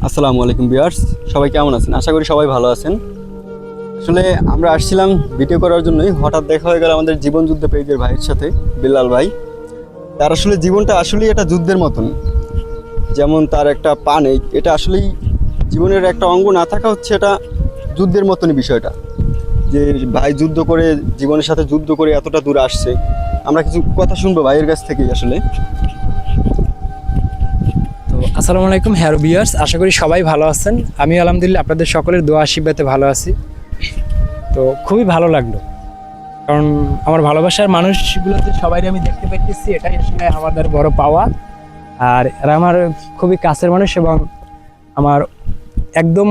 আসসালামু আলাইকুম ভিউয়ার্স, সবাই কেমন আছেন? আশা করি সবাই ভালো আছেন। আসলে আমরা আসছিলাম ভিডিও করার জন্যই, হঠাৎ দেখা হয়ে গেল আমাদের জীবনযুদ্ধ পেজের ভাইয়ের সাথে, বিল্লাল ভাই। তার আসলে জীবনটা আসলেই একটা যুদ্ধের মতন, যেমন তার একটা পা নেই, এটা আসলেই জীবনের একটা অঙ্গ না থাকা হচ্ছে এটা যুদ্ধের মতনই বিষয়টা। যে ভাই যুদ্ধ করে, জীবনের সাথে যুদ্ধ করে এতটা দূর আসছে। আমরা কিছু কথা শুনবো ভাইয়ের কাছ থেকেই আসলে। তো আসসালামু আলাইকুম হ্যারো ভিউয়ার্স, আশা করি সবাই ভালো আছেন। আমি আলহামদুলিল্লাহ আপনাদের সকলের দোয়া আশীর্বাদে ভালো আছি। তো খুবই ভালো লাগলো, কারণ আমার ভালোবাসার মানুষগুলোতে সবাই আমি দেখতে পাইতেছি, এটাই আসলে আমাদের বড় পাওয়া। আর এরা আমার খুবই কাছের মানুষ এবং আমার একদম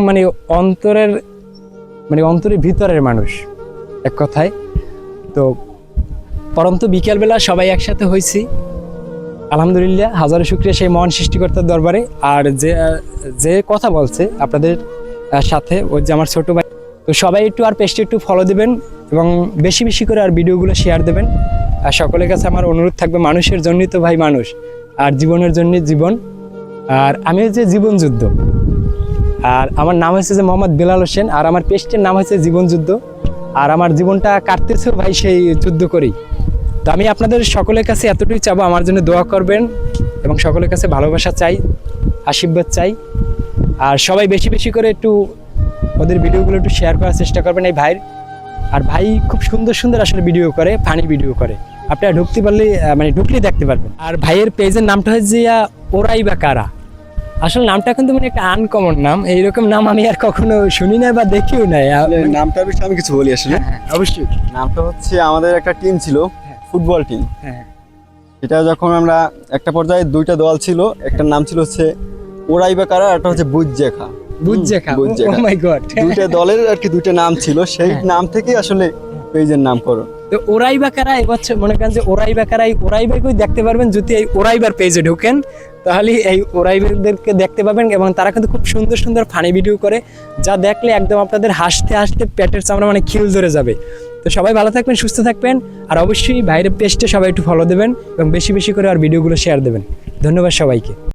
অন্তরের ভিতরের মানুষ, এক কথায়। তো পরন্তু বিকেলবেলা সবাই একসাথে হয়েছি, আলহামদুলিল্লাহ, হাজারো শুকরিয়া সেই মহান সৃষ্টিকর্তার দরবারে। আর যে কথা বলছে আপনাদের সাথে, ওই যে আমার ছোট ভাই, তো সবাই একটু আর পেজটি একটু ফলো দিবেন এবং বেশি বেশি করে আর ভিডিওগুলো শেয়ার দেবেন। আর সকলের কাছে আমার অনুরোধ থাকবে, মানুষের জন্যই তো ভাই মানুষ, আর জীবনের জন্যই জীবন। আর আমি হচ্ছে জীবন যুদ্ধ, আর আমার নাম হচ্ছে যে মোহাম্মদ বেলাল হোসেন, আর আমার পেজটির নাম হচ্ছে জীবন যুদ্ধ। আর আমার জীবনটা কাটতেছেও ভাই সেই যুদ্ধ করেই। তো আমি আপনাদের সকলের কাছে এতটুকু চাবো, আমার জন্য দোয়া করবেন এবং সকলের কাছে ভালোবাসা চাই, আশীর্বাদ চাই। আর সবাই বেশি বেশি করে একটু ওদের ভিডিওগুলো একটু শেয়ার করার চেষ্টা করবেন এই ভাইয়ের। আর ভাই খুব সুন্দর সুন্দর আসলে ভিডিও করে, ফানি ভিডিও করে, আপনারা ঢুকতে পারলে ঢুকলেই দেখতে পারবেন। আর ভাইয়ের পেজের নামটা হচ্ছে ওরাই বা কারা। আসলে নামটা কিন্তু একটা আনকমন নাম, এইরকম নাম আমি আর কখনো শুনি না বা দেখিও নাই। নামটার বিষয়ে আমি কিছু বলি আসলে। অবশ্যই। নামটা হচ্ছে, আমাদের একটা টিম ছিল, ফুটবল টিম। হ্যাঁ, এটা যখন আমরা একটা পর্যায়ে দুইটা দল ছিল, একটার নাম ছিল হচ্ছে ওরাই বা কারা, একটা হচ্ছে বুঝজেখা। বুঝজেখা, বুঝজেখা। ও মাই গড। দুইটা দলের আর কি দুইটা নাম ছিল, সেই নাম থেকেই আসলে পেজের নামকরণ। তো ওরাই বা কারা, এবছর মনে করেন যে ওরাই বা কারা, এই ওরাই বাকেই দেখতে পারবেন যদি এই ওরাইবার পেজে ঢোকেন, তাহলে এই ওরাইবারদেরকে দেখতে পাবেন। এবং তারা কিন্তু খুব সুন্দর সুন্দর ফানি ভিডিও করে, যা দেখলে একদম আপনাদের হাসতে হাসতে পেটের চামড়া খিল ধরে যাবে। তো সবাই ভালো থাকবেন, সুস্থ থাকবেন, আর অবশ্যই বাইরের পেজটা সবাই একটু ফলো দেবেন এবং বেশি বেশি করে আর ভিডিওগুলো শেয়ার দেবেন। ধন্যবাদ সবাইকে।